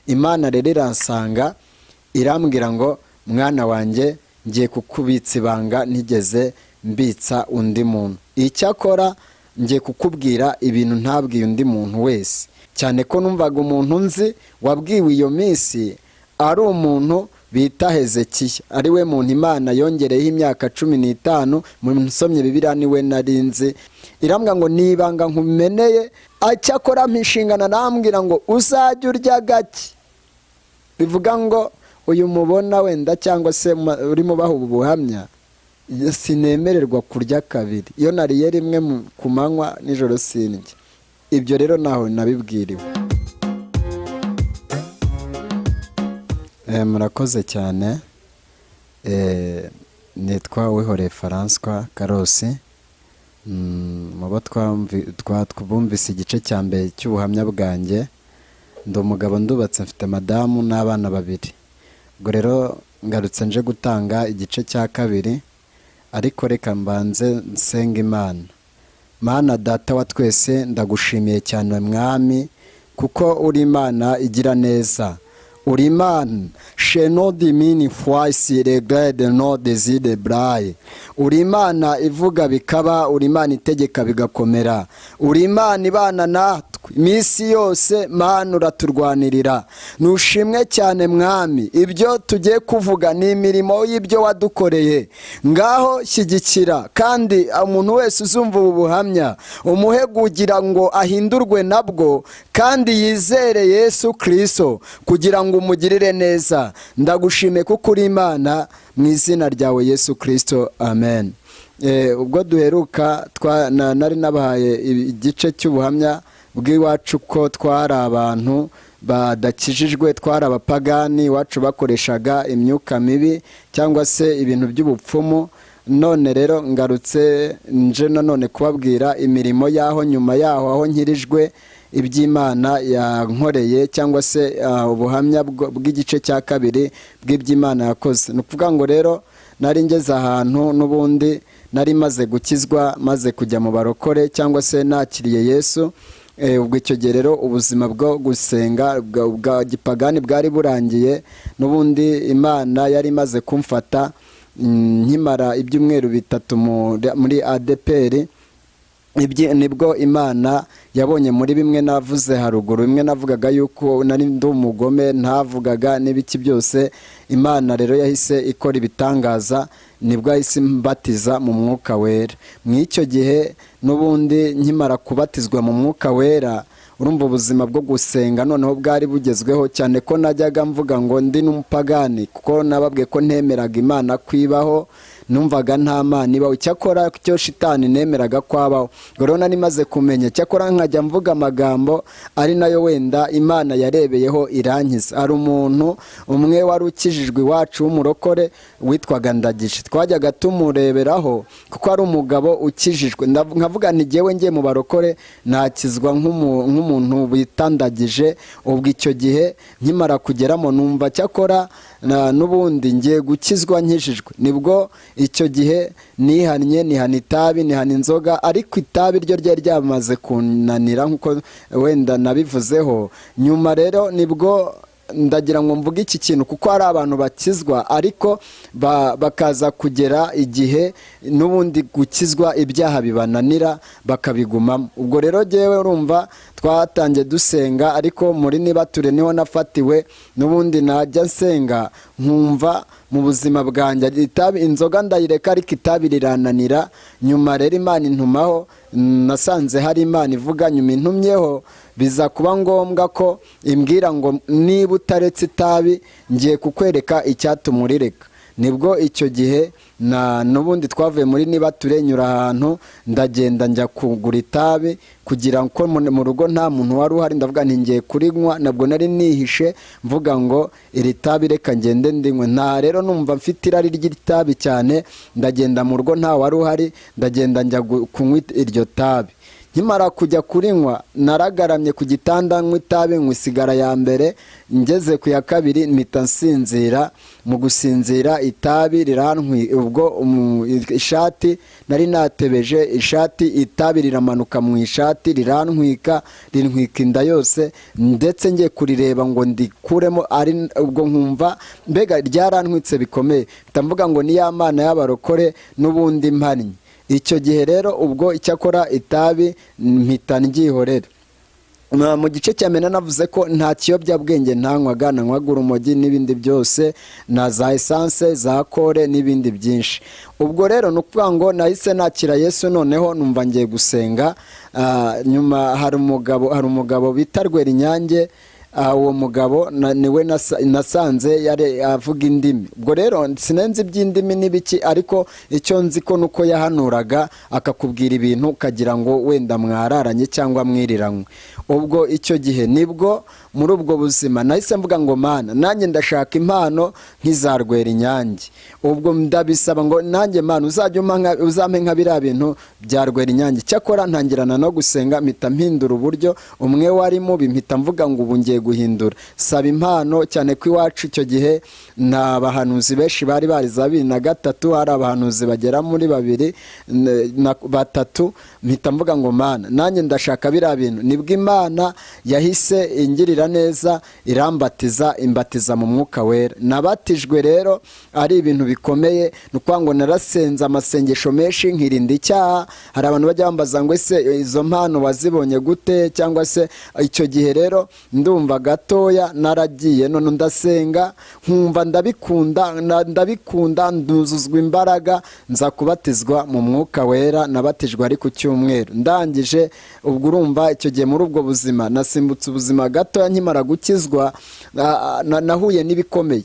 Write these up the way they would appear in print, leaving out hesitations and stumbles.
Imana rero iransanga irambwira ngo mwana wanjye ngiye kukubitsa ibanga ntigeze mbitsa undi muntu. Icyakora ngiye kukubwira ibintu ntabwiye undi muntu wese, cyane ko numvaga umuntu nzi wabwiwe iyo minsi ari umuntu bita Hezekiya, ari we muntu Imana yongereyeho imyaka 15. Mu nsomye Bibiliya niwe narinzi. Irambwira ngo nibanga nkumeneye, acyakora mpishingana nambwira ngo uzajya urya gake. Bivuga ngo uyu mubona wenda cyangwa se urimo baha ubuhamya, sinemererwa kurya kabiri, iyo nariye rimwe ku manywa nijoro sindya. Ibyo rero naho nabibwiriwe. Murakoze cyane. Nitwa Uwihoreye François Karosi. Mubo twumvise igice cya mbere cy'ubuhamya bwanjye. Ndi umugabo ndubatse, mfite madamu n'abana 2. Ubwo rero ngarutse nje gutanga igice cya kabiri, ariko reka mbanze nsenga Imana. Mana data wa twese, ndagushimiye cyane mwami, kuko uri Imana igira neza. Uri Imana sheno dimini fwasi regrede no deside braille. Uri Imana ivuga bikaba, uri Imana itegeka bigakomera. Uri Imana ibana natwe iminsi yose. Mana uraturwanirira, nushimwe cyane mwami. Ibyo tugiye kuvuga ni imirimo y'ibyo wadukoreye. Ngaho shyigikira, kandi umuntu wese uzumva ubu buhamya umuhe kugira ngo ahindurwe nabwo, kandi yizere Yesu Kristo kugira ngo umugirire neza. Ndagushime kuko uri Imana, mu izina ryawe Yesu Kristo, amen. Ubwo duheruka nari nabahaye igice cy'ubuhamya bw'iwacu ko twari abantu badakijijwe, twari abapagani. Iwacu bakoreshaga imyuka mibi cyangwa se ibintu by'ubupfumu. None rero ngarutse nje nanone kubabwira imirimo yaho nyuma yaho, aho nkirijwe iby'Imana yankoreye, cyangwa se ubuhamya bw'igice cya kabiri bw'iby'Imana yakoze. Nukuvuga ngo rero nari ngeze ahantu n'ubundi nari maze gukizwa, maze kujya mu barokore cyangwa se nakiriye Yesu. Ubwo icyo gihe rero ubuzima bwo gusenga bwa gipagani bwari burangiye. N'ubundi Imana yari imaze kumfata nkimara ibyumweru 3 muri ADPR. Nibwo Imana yabonye muri bimwe navuze haruguru, bimwe navugaga yuko nari ndi umugome, ntavugaga n'ibiki byose. Imana rero yahise ikora ibitangaza, nibwo yahise mbatiza mu Mwuka Wera. Mw'icyo gihe n'ubundi nkimara kubatizwa mu Mwuka Wera, urumva ubuzima bwo gusenga noneho bwari bugezweho cyane, ko najyaga mvuga ngo ndi n'umupagani, kuko nababwiye ko ntemeraga Imana kwibaho. Numvaga nta Mana ibaho, cyakora cyo shitani nemeraga kwabaho. Rero nari maze kumenya, cyakora nkajya mvuga amagambo ari nayo wenda Imana yarebeyeho irankiza. Ari umuntu umwe wari ukijijwe iwacu w'umurokore witwaga Ndagije, twajyaga tumureberaho kuko ari umugabo ukijijwe. Nkavuga nti jyewe ngiye mu barokore nakizwa nk'umuntu witandagije. Ubwo icyo gihe nkimara kugeramo numva cyakora n'ubundi ngiye gukizwa nkijijwe. Nibwo icyo gihe nihana itabi, nihana inzoga, ariko itabi ryo ryari ryamaze kunanira nkuko wenda nabivuzeho. Nyuma rero nibwo ndagira ngo mvuge iki kintu, kuko hari abantu bakizwa ariko bakaza kugera igihe n'ubundi gukizwa ibyaha bibananira bakabigumamo. Ubwo rero jyewe urumva twatangiye dusenga, ariko muri Nibature niho nafatiwe. N'ubundi najya nsenga nkumva mu buzima bwanjye itabi, inzoga ndayireka, ariko itabi rirananira. Nyuma rero Imana intumaho, nasanze hari Imana ivuga. Nyuma intumyeho biza kuba ngombwa ko imbwira ngo niba utaretse itabi ngiye kukwereka icyatuma urireka. Nibwo icyo gihe n'ubundi twavuye muri Nibature, nyura ahantu ndagenda njya kugura itabi, kugira ngo mu rugo nta muntu wari uhari. Ndavuga nti ngiye kurinywa, nabwo nari nihishe mvuga ngo iri tabi reka ngende ndinywe. Nta rero numva mfite irari ry'itabi cyane, ndagenda mu rugo nta wari uhari, ndagenda njya kunywa iryo tabi. nkimara kujya kurinywa naragaramye ku gitanda nywa itabi nywa isigara ya mbere, ngeze ku ya kabiri mpita nsinzira. Mu gusinzira itabi ubwo ishati nari natebeje ishati, itabi riramanuka mu ishati rirantwika inda yose, ndetse ngiye kurireba ngo ndikuremo, ari ubwo nkumva mbega ryarantwitse bikomeye, ndavuga ngo ni ya Mana y'abarokore n'ubundi mpannye. Icyo gihe rero ubwo icyakora itabi mpita nryihorera. Mu gice cya mbere navuze ko nta kiyobyabwenge ntanywaga, nanywaga urumogi n'ibindi byose, na za esanse za kore n'ibindi byinshi. Ubwo rero ni ukuvuga ngo nahise nakira Yesu, noneho numva ngiye gusenga. Nyuma hari umugabo bita Rwerinyange, uwo mugabo niwe nasanze yari avuga indimi. Ubwo rero sinenzi iby'indimi n'ibiki, ariko icyo nzi ko nuko yahanuraga akakubwira ibintu ukagira ngo wenda mwararanye cyangwa mwiriranywe. Ubwo icyo gihe nibwo muri ubwo buzima nahise mvuga ngo Mana, nanjye ndashaka impano nk'iza Rwerinyange. Ubwo ndabisaba ngo nanjye Mana uzampe nka biriya bintu bya Rwerinyange. Cyakora ntangirana no gusenga, mpita mpindura uburyo umwe wari mubi, mpita mvuga ngo ubu ngiye guhindura, saba impano, cyane ko iwacu icyo gihe nta bahanuzi benshi bari bariza 2003, hari abahanuzi bagera muri 2-3. Mpita mvuga ngo Mana, nanjye ndashaka biriya bintu. Nibwo Imana yahise ingirira neza, imbatiza mu Mwuka Wera. Nabatijwe rero ari ibintu bikomeye, nuko ngo narasenza amasengesho menshi nkirinda icyaha. Hari abantu bajya bambaza ngo ese izo mpano wazibonye gute, cyangwa se icyo gihe rero ndumva gatoya naragiye, none ndasenga nkumva ndabikunda, nduzuzwa imbaraga, nza kubatizwa mu Mwuka Wera. Nabatijwe ari ku cyumweru. Ndangije ubwo urumva icyo gihe muri ubwo buzima nasimbutse ubuzima gatoya. Nkimara gukizwa nahuye n'ibikomeye,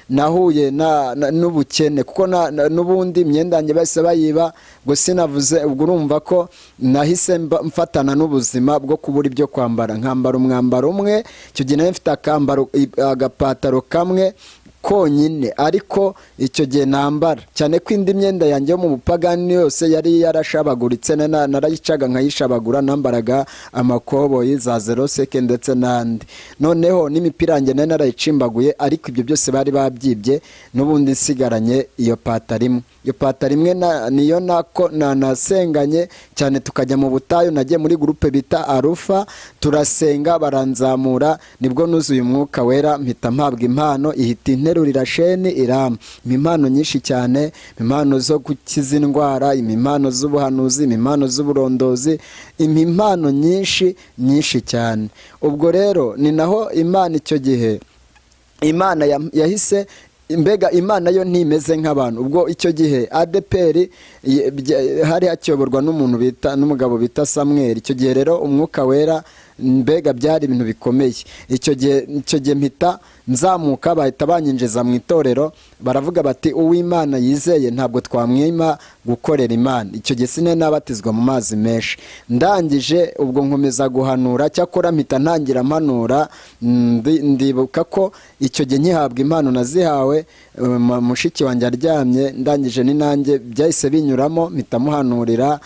nahuye n'ubukene, kuko n'ubundi imyenda yanjye bahise bayiba. Ngo sinavuze, ubwo urumva ko nahise mfatana n'ubuzima bwo kubura ibyo kwambara, nkambara umwambaro umwe. Icyo gihe nari mfite agapataro kamwe konyine, ariko icyo gihe nambara, cyane ko indi myenda yanjye yo mu bupagani yose yari yarashabaguritse, narayicaga nkayishabagura, nambaraga amakoboyi za 07 ndetse n'andi. Noneho n'imipira yanjye nari narayicimbaguye, ariko ibyo byose bari babyibye. N'ubundi nsigaranye iyo pataro imwe. Iyo pataro imwe niyo nasenganye cyane, tukajya mu butayu. Nagiye muri groupe bita Arufa, turasenga baranzamura, nibwo nuzuye Umwuka Wera, mpita mpabwa impano, ihita interurira sheni irama. Impano nyinshi cyane, impano zo gukiza indwara, impano z'ubuhanuzi, impano z'uburondozi, impano nyinshi cyane. Ubwo rero ni naho Imana icyo gihe Imana yahise mbega Imana yo ntimeze nk'abantu. Ubwo icyo gihe ADPR hari hakiyoborwa n'umugabo bita Samuel. Icyo gihe rero Umwuka Wera mbega byari ibintu bikomeye. Icyo gihe mpita nzamuka, bahita banyinjiza mu itorero, baravuga bati uw'Imana yizeye ntabwo twamwima gukorera Imana. Icyo gihe sine nabatizwa mu mazi menshi. Ndangije ubwo nkomeza guhanura, cyakora mpita ntangira mpanura. Ndibuka ko icyo gihe nkihabwa impano nazihawe, mushiki wanjye aryamye, ndangije ni nanjye byahise binyuramo, mpita muhanurira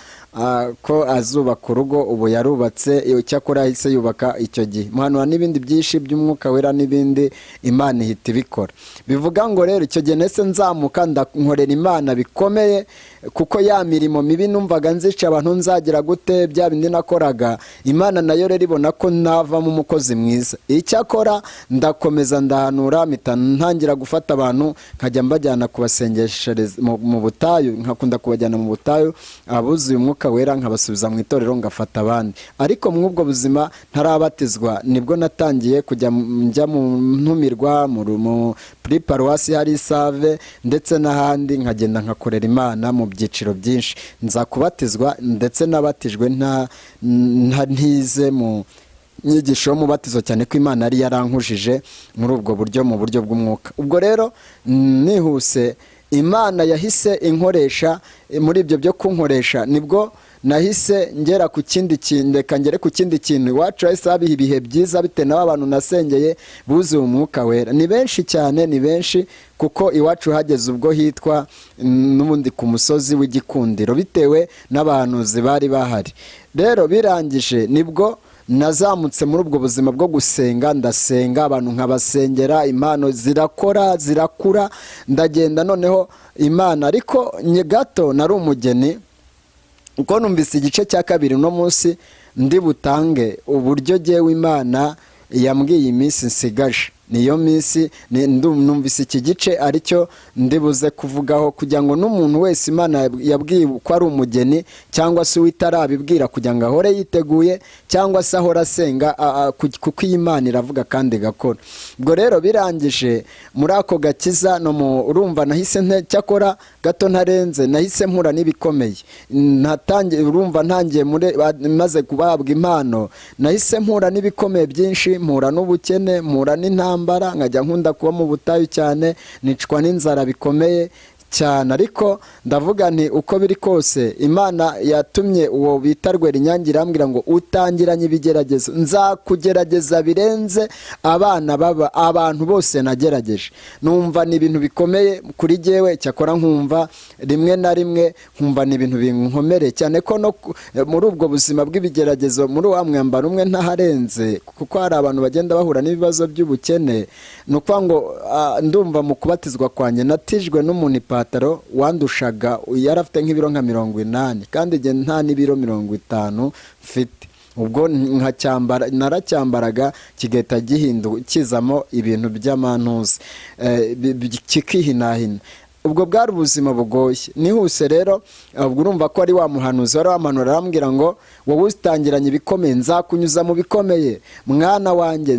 ko azubaka urugo. Ubu yarubatse, cyakora yahise yubaka icyo gihe. Muhanura n'ibindi byinshi by'Umwuka Wera n'ibindi, Imana ihita ibikora. Bivuga ngo rero icyo gihe nese nzamuka nkorera Imana bikomeye, kuko ya mirimo mibi numvaga nzica abantu nzagira gute, bya bindi nakoraga, Imana nayo rero ibona ko navamo umukozi mwiza. Icyakora ndakomeza ndahanura, mpita ntangira gufata abantu nkajya mbajyana kubasengeshereza mu butayu. Nkakunda kubajyana mu butayu, abuzuye Umwuka Wera nkabasubiza mu itorero, ngafata abandi. Ariko mw'ubwo buzima ntarabatizwa, nibwo natangiye njya mu ntumirwa muri paruwasi hari Save ndetse n'ahandi, nkagenda nkakorera Imana mu byiciro byinshi. Nza kubatizwa, ndetse nabatijwe ntize mu nyigisho y'umubatizo, cyane ko Imana yari yarankujije muri ubwo buryo, mu buryo bw'umwuka. Ubwo rero nihuse Imana yahise inkoresha muri ibyo byo kunkoresha. Nibwo nahise ngera ku kindi kintu, reka ngere ku kindi kintu. Iwacu hahise haba ibihe byiza bitewe n'abantu nasengeye buzuye umwuka wera. Ni benshi cyane, ni benshi, kuko iwacu hageze ubwo hitwa n'ubundi ku musozi w'igikundiro bitewe n'abahanuzi bari bahari. Rero birangije nibwo nazamutse muri ubwo buzima bwo gusenga, ndasenga abantu nkabasengera, impano zirakora zirakura, ndagenda noneho Imana. Ariko nye gato nari umugeni, uko numvise igice cya kabiri uno munsi ndi butange uburyo jyewe Imana yambwiye iminsi nsigaje. Niyo minsi numvise iki gice aricyo ndibuze kuvugaho, kugira ngo n'umuntu wese Imana yabwiye ko ari umugeni cyangwa se witarabibwira, kugira ngo ahore yiteguye cyangwa se ahora asenga, kuko iyi Imana iravuga kandi igakora. Ubwo rero birangije muri ako gakiza no urumva nahise cyakora gato ntarenze, nahise mpura n'ibikomeye. Urumva ntangiye maze kubabwa impano, nahise mpura n'ibikomeye byinshi, mpura n'ubukene, mpura n'intambara, nkajya nkunda kuba mu butayu cyane, nicwa n'inzara bikomeye cyane. Ariko ndavuga nti uko biri kose Imana yatumye uwo bita Rwerinyange irambwira ngo utangiranye ibigeragezo, nzakugerageza birenze abantu bose nagerageje. Numva ni ibintu bikomeye kuri jyewe, cyakora nkumva rimwe na rimwe nkumva ni ibintu binkomereye cyane, ko no muri ubwo buzima bw'ibigeragezo muri wa mwambaro umwe ntaharenze, kuko hari abantu bagenda bahura n'ibibazo by'ubukene. Ni ukuvuga ngo ndumva mu kubatizwa kwanjye natijwe n'umuntu ipataro wandushaga, yari afite nk'ibiro nka 80 kandi njye nta n'ibiro 50 mfite. Ubwo naracyambaraga kigahita kizamo ibintu by'amantuzi, kikihinahina. Ubwo bwari ubuzima bugoye. Nihuse rero ubwo urumva ko ari wa muhanuzi wari wamanura arambwira ngo wowe utangiranye ibikomeye, nzakunyuza mu bikomeye mwana wanjye,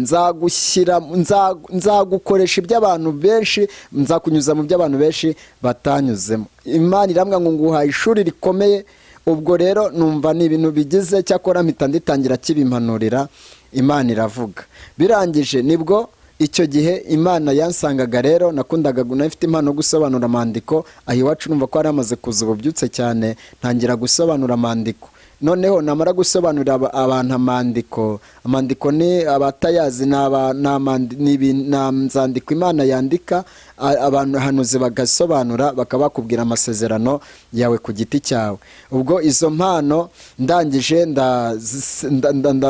nzagukoresha iby'abantu benshi, nzakunyuza mu by'abantu benshi batanyuzemo. Imana irambwira ngo nguhaye ishuri rikomeye. Ubwo rero numva ni ibintu bigize, cyakora mpita nditangira kibimpanurira, Imana iravuga. Birangije nibwo icyo gihe Imana yansangaga. Rero nakundaga nafite impano gusobanura amandiko, aho iwacu numva ko ari amaze kuza ububyutse cyane, ntangira gusobanura amandiko. Noneho namara gusobanurira abantu amandiko ni abatayazi, nzandiko Imana yandika, abantu hanuzi bagasobanura, bakaba bakubwira amasezerano yawe ku giti cyawe. Ubwo izo mpano ndangije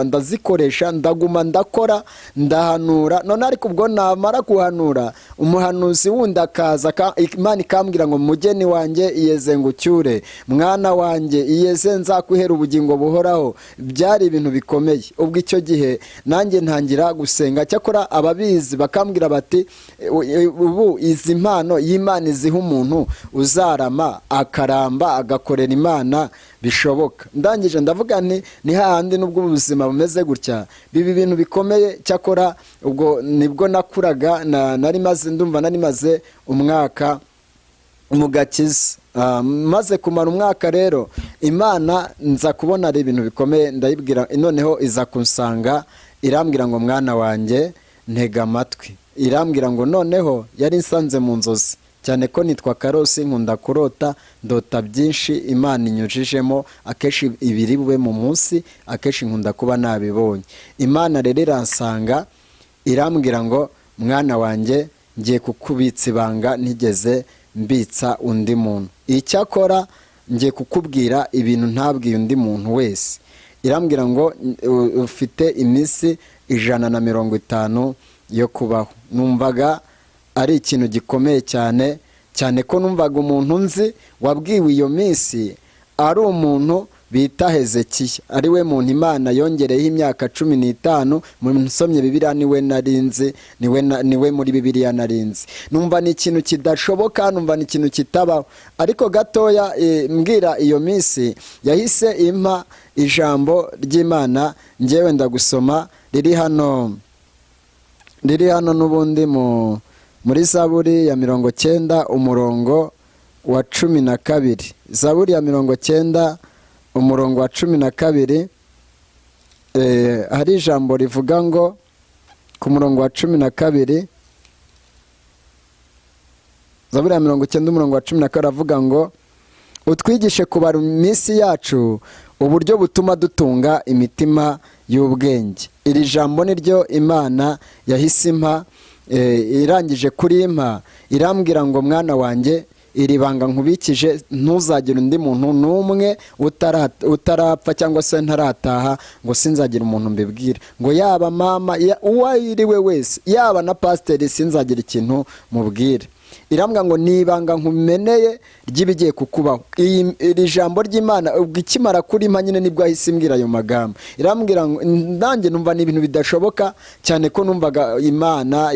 ndazikoresha, ndaguma ndakora, ndahanura. None ariko ubwo namara guhanura, umuhanuzi wundi akaza, Imana ikambwira ngo mugeni wanjye iyeze ngucyure, mwana wanjye iyeze nzakuhera ubugingo buhoraho. Byari ibintu bikomeye. Ubwo icyo gihe nanjye ntangira gusenga, cyakora ababizi bakambwira bati ubu izi mpano y'Imana iziha umuntu uzarama akaramba agakorera Imana bishoboka. Ndangije ndavuga ni hahandi n'ubwo ubuzima bumeze gutya bibi bintu bikomeye. Cyakora ubwo nibwo nakuraga, nari maze umwaka mu gakiza. Maze kumara umwaka rero Imana nza kubona ari ibintu bikomeye, ndayibwira. Noneho iza kunsanga irambwira ngo mwana wanjye ntega amatwi. Irambwira ngo noneho yari nsanze mu nzozi cyane ko nitwa Karosi, nkunda kurota, ndota byinshi Imana inyujijemo, akenshi ibiri bube mu munsi, akenshi nkunda kuba nabibonye. Imana rero iransanga irambwira ngo mwana wanjye ngiye kukubitsa ibanga ntigeze mbitsa undi muntu. Icyakora ngiye kukubwira ibintu ntabwiye undi muntu wese. Irambwira ngo ufite iminsi 150 yo kubaho. Numvaga ari ikintu gikomeye cyane, cyane ko numvaga umuntu nzi wabwiwe iyo minsi ari umuntu bita Hezekiya, ari we muntu Imana yongereyeho imyaka 15. Musomye Bibiliya niwe narinzi, niwe muri Bibiliya narinzi. Numva ni ikintu kidashoboka, numva ni ikintu kitabaho. Ariko gatoya mbwira iyo minsi yahise impa ijambo ry'Imana, ngewe ndagusoma riri hano n'ubundi muri Zaburi ya 90 umurongo wa 12. Zaburi ya 90 umurongo wa 12, hari ijambo rivuga ngo ku murongo wa 12, Zaburi ya 90 umurongo wa 12 aravuga ngo utwigishe kubara iminsi yacu uburyo butuma dutunga imitima y'ubwenge. Iri jambo ni ryo Imana yahise impa, irangije kurimpa irambwira ngo mwana wanjye, iri banga nkubikije ntuzagire undi muntu n'umwe utarapfa cyangwa se ntarataha ngo sinzagira umuntu mbibwira, ngo yaba mama uwo ariwe wese, yaba na pasiteri sinzagira ikintu mubwira. Irambwira ngo nibanga nkumeneye ry'ibigiye kukubaho. Iri jambo ry'Imana ubwo ikimara kurimpa nyine nibwo ahise imbwira ayo magambo. Irambwira ngo nanjye numva ni ibintu bidashoboka cyane ko numvaga Imana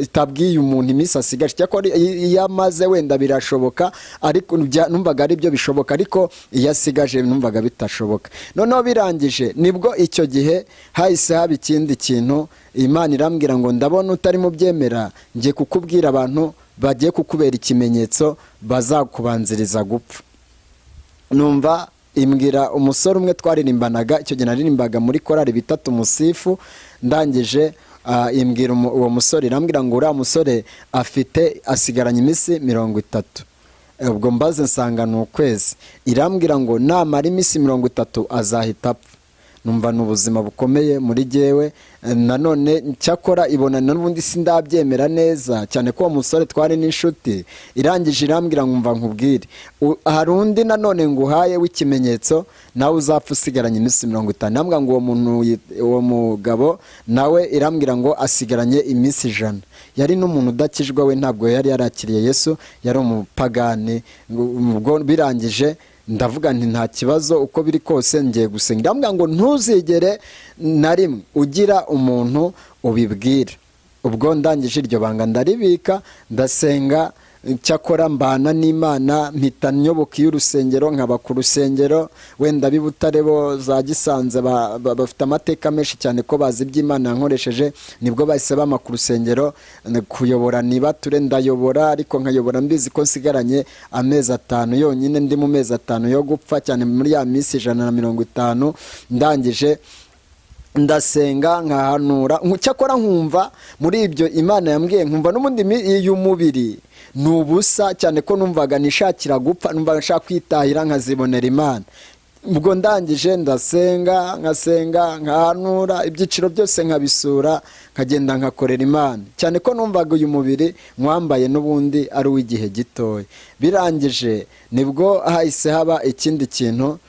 itabwiye umuntu iminsi asigaje, cyakora iyo amaze wenda birashoboka, ariko numvaga ari byo bishoboka, ariko iyo asigaje numvaga bitashoboka. Noneho birangije nibwo icyo gihe hahise haba ikindi kintu. Imana irambwira ngo ndabona utari mu byemera, ngiye kukubwira abantu bagiye kukubera ikimenyetso bazakubanziriza gupfa. Numva imbwira umusore umwe twaririmbanaga, icyo gihe naririmbaga muri korali bita Tumusifu. Ndangije imbwira uwo musore, irambwira ngo uriya musore asigaranye iminsi 30. Ubwo mbaze nsanga ni ukwezi. Irambwira ngo namara iminsi 30 azahita apfa. Numva ni ubuzima bukomeye muri jyewe. Nanone cyakora ibona n'ubundi sindabyemera neza cyane ko uwo musore twari n'inshuti. Irangije irambwira ngo mva nkubwire, hari undi nanone nguhaye w'ikimenyetso, nawe uzapfa usigaranye iminsi 50. Nambwira ngo uwo mugabo nawe irambwira ngo asigaranye iminsi 100. Yari n'umuntu udakijwe, we ntabwo yari yarakiriye Yesu, yari umupagani. Ubwo birangije ndavuga nti nta kibazo, uko biri kose ngiye gusenga. Ndambwira ngo ntuzigere na rimwe ugira umuntu ubibwira. Ubwo ndangije iryo banga ndaribika, ndasenga. Cyakora mbana n'Imana, mpita nyoboka y'urusengero, nkaba ku rusengero. Wenda b'Ibutare bo za Gisanze bafite amateka menshi cyane ko bazi iby'Imana yankoresheje, nibwo bahise bama ku rusengero kuyobora. Nibature ndayobora, ariko nkayobora mbizi ko nsigaranye amezi 5 yonyine, ndi mu mezi 5 yo gupfa, cyane muri ya minsi 150. Ndangije ndasenga nkahanura, cyakora nkumva muri ibyo Imana yambwiye, nkumva n'ubundi y'umubiri ni ubusa cyane ko numvaga nishakira gupfa, numvaga nshaka kwitahira nkazibonera Imana. Ubwo ndangije ndasenga, nkasenga, nkahanura, ibyiciro byose nkabisura, nkagenda nkakorera Imana, cyane ko numvaga uyu mubiri mwambaye n'ubundi ari uw'igihe gitoya. Birangije nibwo hahise haba ikindi kintu.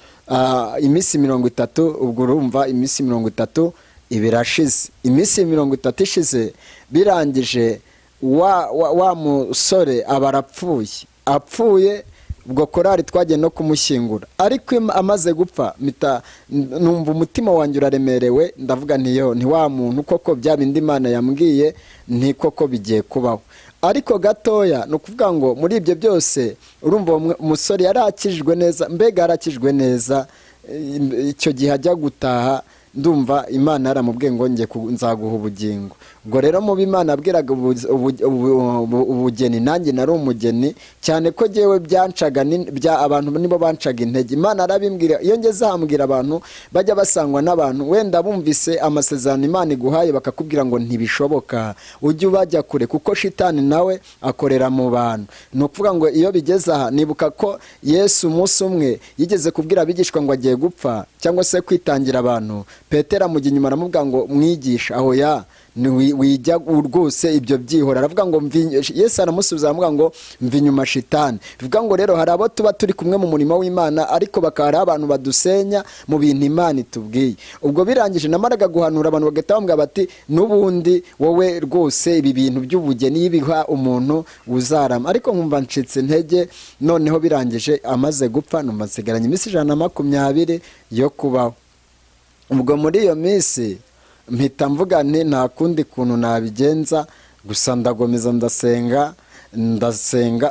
Iminsi 30, ubwo urumva iminsi 30 ibirashize. Iminsi 30 ishize, birangije wa musore aba apfuye. Ubwo korali twagiye no kumushyingura, ariko amaze gupfa numva umutima wanjye uraremerewe. Ndavuga nti wa muntu koko bya bindi Imana yambwiye nti koko bigiye kubaho. Ariko gatoya ni ukuvuga ngo muri ibyo byose urumva umusore yarakijwe neza, mbega yarakijwe neza. Icyo gihe ajya gutaha, ndumva Imana yaramubwiye ngo nzaguha ubugingo. Ubwo rero mu Imana abwiraga ubugeni, nanjye nari umugeni, cyane ko jyewe byancaga abantu nibo bancaga intege. Imana arabimbwira, iyo ngeze hambwira abantu bajya basangwa n'abantu wenda bumvise amasezerano Imana iguhaye bakakubwira ngo ntibishoboka, ujye ubajya kure, kuko shitani nawe akorera mu bantu. Ni ukuvuga ngo iyo bigeze aha, nibuka ko Yesu umunsi umwe yigeze kubwira abigishwa ngo agiye gupfa cyangwa se kwitangira abantu. Petero amujya inyuma aramubwira ngo mwigisha, aho wijya rwose ibyo byihora. Aravuga ngo Yesu aramusubiza aramubwira ngo mva inyuma shitani. Bivuga ngo rero hari abo tuba turi kumwe mu murimo w'Imana, ariko bakaba ari abantu badusenya mu bintu Imana itubwiye. Ubwo birangije namaraga guhanura, abantu bagahita bambwira bati n'ubundi wowe rwose ibi bintu by'ubugeni yibiha umuntu uzarama. Ariko nkumva ncitse intege. Noneho birangije amaze gupfa, numva nsigaranye iminsi 120 yo kubaho. Ubwo muri iyo minsi mpita mvuga nti nta kundi kuntu nabigenza, gusa ndagomeza ndasenga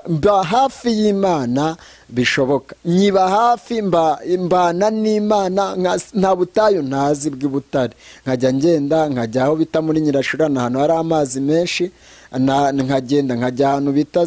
mba hafi y'Imana bishoboka. Nyiba hafi, mbana n'Imana, nta butayu ntazi bw'Ibutare. Nkajya ngenda, nkajya aho bita muri Nyirashurana, ahantu hari amazi menshi. nkagenda nkajya ahantu bita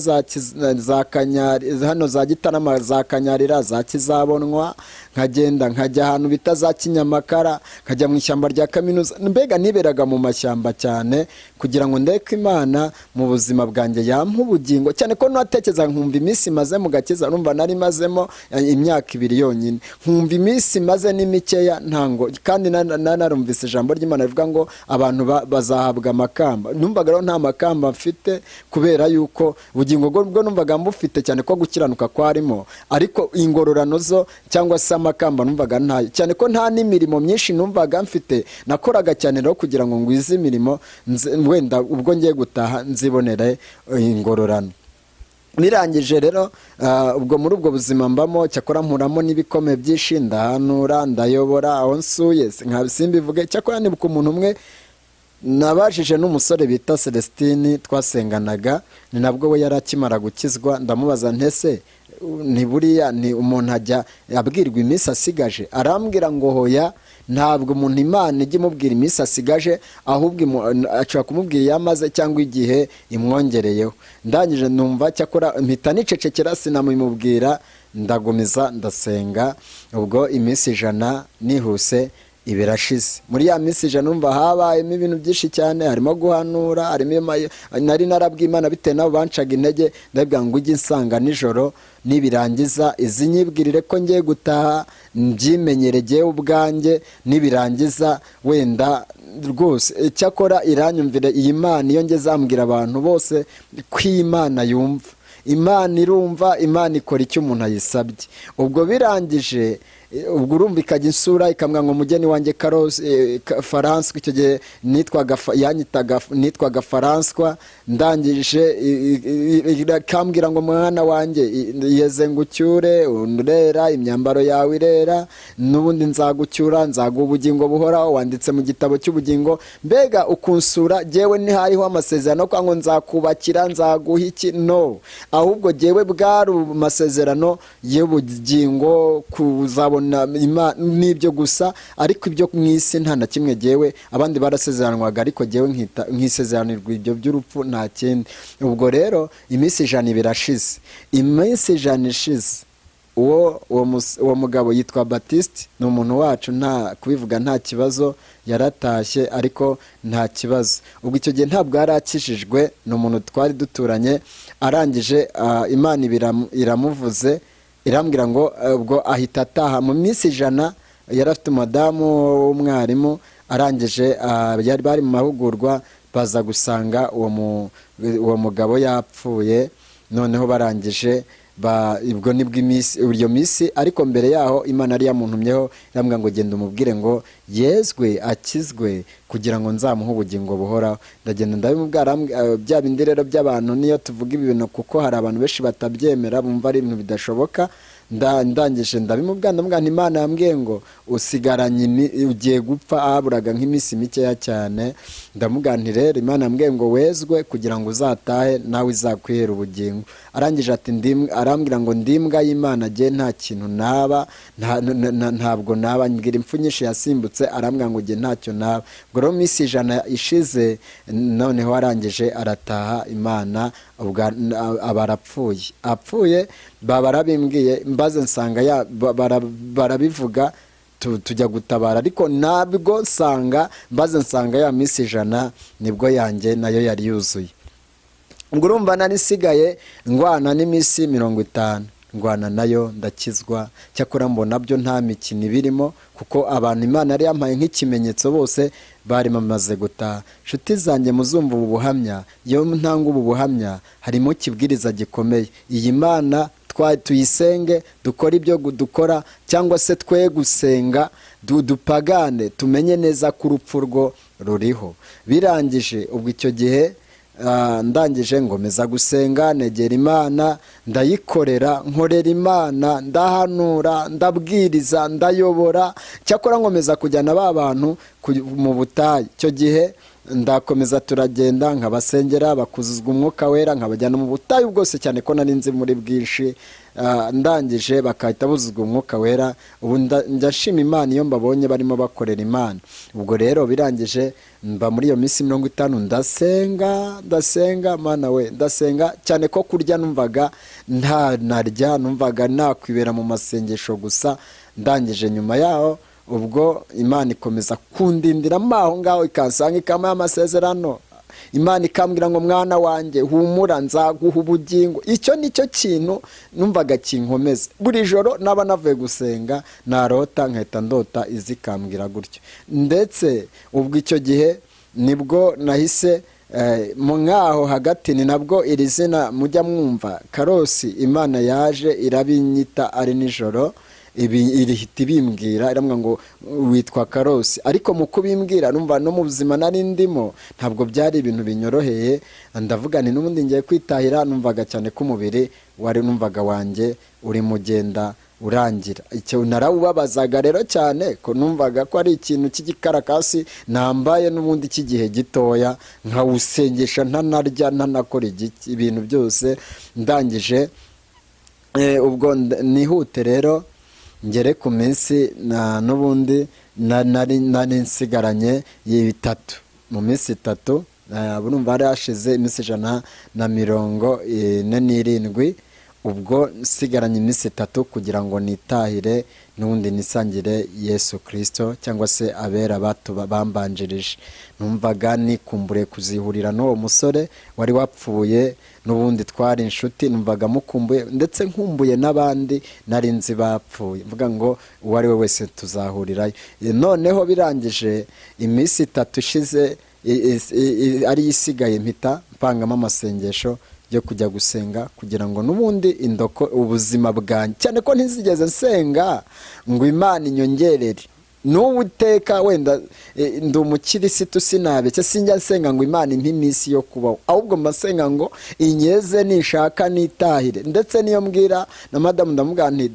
za Kanyari, hano za Gitarama, za Kanyarira, za Kizabonwa, nkagenda nkajya ahantu bita za Kinyamakara, nkajya mu ishyamba rya Kaminuza. Mbega niberaga mu mashyamba cyane kugira ngo ndeke Imana mu buzima bwanjye yampa ubugingo, cyane ko natekereza nkumva iminsi maze mu gakiza, numva nari mazemo imyaka 2 yonyine, nkumva iminsi maze ni mikeya ntango, kandi narumvise ijambo ry'Imana rivuga ngo abantu bazahabwa amakamba. Numvaga rero nta makamba mfite, kubera yuko ubugingo bwo numvaga mbufite cyane ko gukiranuka kwarimo, ariko ingororano zo cyangwa se amakamba numvaga ntayo, cyane ko nta n'imirimo myinshi numvaga mfite. Nakoraga cyane rero kugira ngo ngwize imirimo, wenda ubwo ngiye gutaha nzibonere ingororano. Birangije rero ubwo muri ubwo buzima mbamo, cyakora mpuramo n'ibikome byinshi, ndahanura, ndayobora aho nsuye, simbivuge. Cyakora nibuka umuntu umwe nabajije n'umusore bita Celestine twasenganaga, ni nabwo we yari akimara gukizwa. Ndamubaza ntese ni buriya ni umuntu ajya abwirwa iminsi asigaje? Arambwira ngo hoya, ntabwo umuntu Imana ijya imubwira iminsi asigaje, ahubwo ashobora kumubwira yamaze cyangwa igihe imwongereyeho. Ndangije numva, cyakora mpita nicecekera sinamubwira, ndagumiza ndasenga. Ubwo iminsi 100 nihuse ibirashize. Muri ya minsi 100 numva habayemo ibintu byinshi cyane, harimo guhanura, harimo nari narabwiye Imana bitewe nabo bancaga intege, ndabwira ngo ujye insanga nijoro, nibirangiza izinyibwirire ko ngiye gutaha, mbyimenyereye ubwanjye, nibirangiza wenda rwose. Cyakora iranyumvire iyi Mana, iyo ngeze zambwira abantu bose ko Imana yumva, Imana irumva, Imana ikora icyo umuntu ayisabye. Ubwo birangije, ubwo urumva ikajya insura ikamwa ngo mugeni wanjye Faranswa, icyo gihe nitwaga Faranswa. Ndangije ikambwira ngo mwana wanjye yeze ngucyure, urera, imyambaro yawe irera, n'ubundi nzagucyura, nzaguha ubugingo buhoraho, wanditse mu gitabo cy'ubugingo. Mbega ukunsura, jyewe ntihariho amasezerano ko ngo nzakubakira, nzaguha iki, no, ahubwo jyewe bwari amasezerano y'ubugingo, kuzabona n'ibyo gusa. Ariko ibyo mu isi nta na kimwe jyewe, abandi barasezeranwaga, ariko jyewe nkisezeranirwa ibyo by'urupfu, nta kindi. Ubwo rero iminsi 100 birashize. Iminsi 100 ishize, uwo mugabo yitwa Baptiste, ni umuntu wacu, nta kubivuga nta kibazo, yaratashye ariko nta kibazo. Ubwo icyo gihe ntabwo yarakijijwe, ni umuntu twari duturanye. Arangije Imana iramuvuze, irambwira ngo ubwo ahita ataha. Mu minsi 100 yari afite umudamu w'umwarimu, arangije bari mu mahugurwa, baza gusanga uwo mugabo yapfuye. Noneho barangije, ubwo nibwo iyo minsi, ariko mbere yaho Imana yari yamuntumyeho, irambwira ngo genda umubwire ngo yezwe, akizwe, kugira ngo nzamuhe ubugingo buhoraho. Ndagenda ndabimubwira. Bya bindi rero by'abantu, niyo tuvuga ibi bintu, kuko hari abantu benshi batabyemera, bumva ari ibintu bidashoboka. Ndangije ndabimubwira, ndamubwira nti Imana yambwiye ngo usigaranye, ugiye gupfa, haburaga nk'iminsi mikeya cyane. Ndamubwira nti rero Imana yambwiye ngo wezwe kugira ngo uzatahe nawe izakwihera ubugingo. Arangije ati arambwira ngo ndimbwa y'Imana, jye nta kintu naba, ntabwo naba. Ngira impfu nyinshi yasimbutse, arambwira ngo jye ntacyo naba. Ubwo rero iminsi 100 ishize, noneho arangije arataha. Imana aba apfuye, barabimbwiye, mbaze nsanga barabivuga, tujya gutabara, ariko nabwo nsanga ya minsi 100 nibwo yanjye nayo yari yuzuye. Ubwo urumva nari sigaye ngwana n'iminsi 50, ngwana nayo ndakizwa. Cyakora mbona byo nta mikino birimo, kuko abantu Imana yari yampaye nk'ikimenyetso bose bari bamaze gutaha. Nshuti zanjye muzumva ubu buhamya, iyo ntanga ubu buhamya harimo kibwiriza gikomeye. Iyi Mana tuyisenge, dukora ibyo dukora, cyangwa se twe gusenga dupagane, tumenye neza ko urupfu rwo ruriho. Birangije, ubwo icyo gihe ndangije ngomeza gusenga, negera Imana, ndayikorera, nkorera Imana, ndahanura, ndabwiriza, ndayobora. Cyakora ngomeza kujyana ba bantu mu butayu. Icyo gihe ndakomeza turagenda nkabasengera bakuzuzwa umwuka wera nkabajyana mu butayu bwose, cyane ko nari nzi muri bwinshi. Ndangije bakahita buzuzwa umwuka wera. Ubu ndashima Imana iyo mbabonye barimo bakorera Imana. Ubwo rero birangije mba muri iyo minsi 50 ndasenga Mana we, ndasenga cyane ko kurya numvaga narya, numvaga nakwibera mu masengesho gusa. Ndangije nyuma yaho ubwo Imana ikomeza kundindira aho ngaho, ikansanga ikama amasezerano. Imana ikambwira ngo mwana wanjye humura, nzaguha ubugingo. Icyo nicyo kintu numvaga kinkomeza. Buri joro naba navuye gusenga narota nkahita ndota izikambwira gutyo. Ndetse ubwo icyo gihe nibwo nahise mu nkaho hagati ni nabwo iri zina mujya mwumva Karosi, Imana yaje irabinyita ari nijoro. Irihita ibimbwira iramwa ngo witwa Karosi, ariko mu kubimbwira numva no mu buzima nari ndimo ntabwo byari ibintu binyoroheye. Ndavuga ni n'ubundi ngiye kwitahira, numvaga cyane ko umubiri wari numvaga wanjye uri mugenda urangira. Icyo narawubabazaga rero cyane ko numvaga ko ari ikintu cy'igikarakasi nambaye n'ubundi cy'igihe gitoya, nkawusengesha ntanarya ntanakora ibintu byose. Ndangije ubwo nihute rero ngere ku minsi n'ubundi nari nsigaranye y'itatu. Mu minsi 3 burumva hari hashize iminsi 147. Ubwo nsigaranye iminsi 3 kugira ngo nitahire n'ubundi nisangire Yesu Kristo cyangwa se abera bambanjirije. Numvaga nikumbure kuzihurira n'uwo musore wari wapfuye, n'ubundi twari inshuti, numvaga mukumbuye ndetse nkumbuye n'abandi nari nzi bapfuye, mvuga ngo uwo ari we wese tuzahurirayo. Noneho birangije iminsi 3 ishize ari isigaye, mpita mpangamo amasengesho yo kujya gusenga kugira ngo n'ubundi indoko ubuzima bwanjye, cyane ko ntizigeze nsenga ngo Imana inyongerere. N'uwiteka wenda ndi umukirisitu sinabeke, sinjya nsenga ngo Imana impe iminsi yo kubaho, ahubwo mbasenga ngo inyeze nishaka nitahire. Ndetse niyo mbwira na madamu ndamubwira nti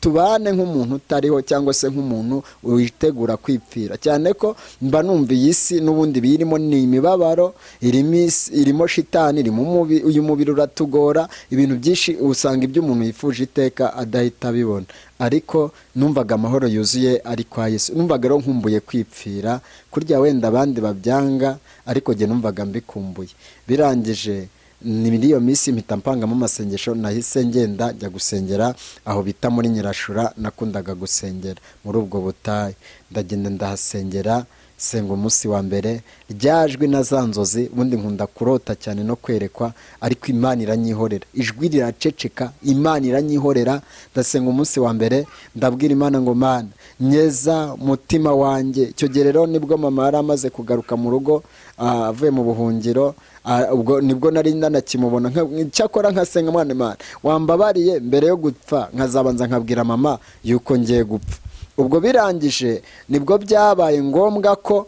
tubane nk'umuntu utariho cyangwa se nk'umuntu witegura kwipfira, cyane ko mba numva iyi si n'ubundi birimo ni imibabaro, irimo shitani, irimo uyu mubiri uratugora, ibintu byinshi usanga ibyo umuntu yifuje iteka adahita abibona. Ariko numvaga amahoro yuzuye ari kwa Yesu. Numvaga rero nkumbuye kwipfira, kurya wenda abandi babyanga, ariko jye numvaga mbikumbuye. Birangije ni muri iyo minsi mpita mpangamo amasengesho, nahise ngenda njya gusengera aho bita muri Nyirashura. Nakundaga gusengera muri ubwo butayu, ndagenda ndahasengera senga umunsi wa mbere. Ryajwi na za nzozi ubundi nkunda kurota cyane no kwerekwa, ariko Imana iranyihorera, ijwi riraceceka, Imana iranyihorera. Ndasenga umunsi wa mbere, ndabwira Imana ngo Mana nyeza umutima wanjye. Icyo gihe rero nibwo mama yari amaze kugaruka mu rugo avuye mu buhungiro. Ubwo nibwo nari nanakimubona, cyakora nkasenga Mwana Imana wambabariye mbere yo gupfa nkazabanza nkabwira mama yuko ngiye gupfa. Ubwo birangije nibwo byabaye ngombwa ko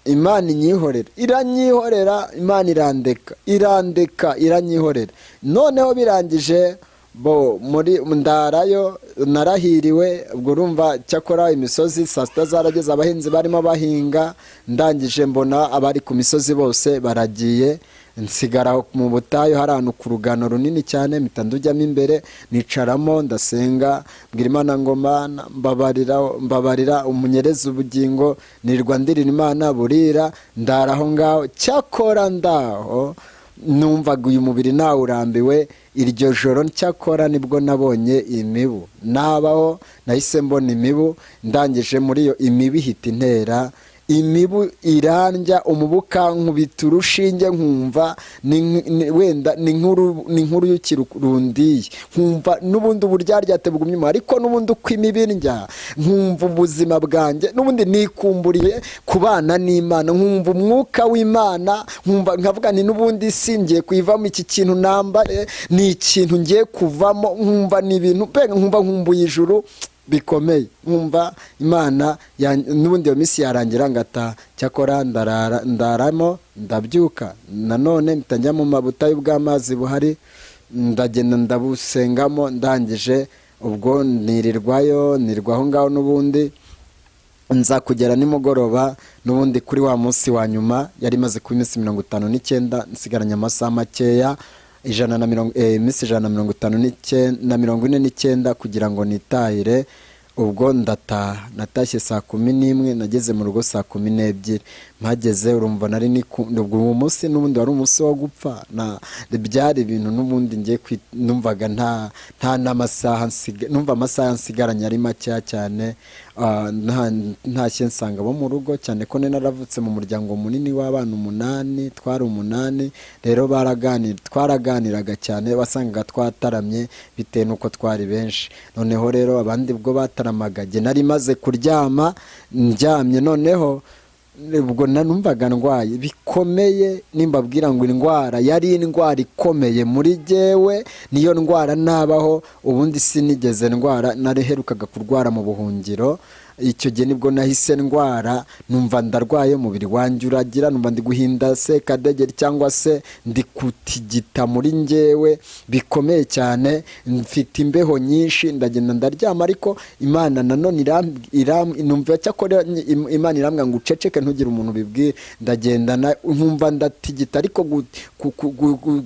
Imana inyihorera, iranyihorera. Imana iranyihorera. Noneho birangije muri ndarayo narahiriwe. Ubwo urumva cyakora imisozi saa 6 zarageze, abahinzi barimo bahinga. Ndangije mbona abari ku misozi bose baragiye, nsigara mu butayu hari ahantu ku rugano runini cyane. Mpita ndujyamo imbere nicaramo ndasenga, mbwira Imana ngo Mana mbabarira umunyereza ubugingo. Nirwa ndirira Imana burira ndaraho ngaho. Cyakora ndaho numvaga uyu mubiri nawurambiwe. Iryo joro cyakora nibwo nabonye imibu, nabaho nahise mbona imibu. Ndangije muri iyo imibu ihita intera, imibu irandya, umubu kankubita urushinge, nkumva wenda ni nkuru y'ikirundiye, nkumva n'ubundi uburyarya bugumyemo. Ariko n'ubundi uko imibu indya nkumva ubuzima bwanjye n'ubundi nikumburiye kubana n'Imana, nkumva umwuka w'Imana, nkumva nkavuga ni n'ubundi singiye kuyivamo, iki kintu nambaye ni ikintu ngiye kuvamo, nkumva ni ibintu nkumva nkumbuye ijuru bikomeye. Nkumva Imana n'ubundi iyo minsi yarangira ngataha. Cyakora ndaramo ndabyuka nanone mpita njya mu mabutayu bw'amazi buhari, ndagenda ndabusengamo. Ndangije ubwo nirwaho ngaho n'ubundi nza kugera nimugoroba n'ubundi kuri wa munsi wa nyuma yari imaze ku minsi 59 nsigaranye amasaha makeya iminsi 159 kugira ngo nitahire. ubwo natashye saa 11 nageze mu rugo saa 12 mpageze urumva nari ubwo uwo munsi n'ubundi wari umunsi wo gupfa byari ibintu n'ubundi ngiye numvaga nta n'amasaha numva amasaha nsigaranye ari make cyane. ntashye nsanga bo mu rugo cyane ko naravutse mu muryango munini w'abana 8 twari 8 rero twaraganiraga cyane wasangaga twataramye bitewe nuko twari benshi. noneho rero abandi bwo bataramaga nari maze kuryama ndyamye noneho ubwo nanumvaga ndwaye bikomeye nimbabwira ngo indwara yari indwara ikomeye muri jewe niyo ndwara nabaho ubundi sinigeze ndwara nariherukaga kurwara mu buhungiro. icyo gihe nibwo nahise ndwara numva ndarwaye umubiri wanjye uragira numva ndi guhinda se kadegeri cyangwa se ndi kutigita muri njyewe bikomeye cyane mfite imbeho nyinshi ndagenda ndaryama ariko Imana nanone numva cyakora Imana irambwa ngo uceceke ntugire umuntu bibwiye ndagenda nkumva ndatigita ariko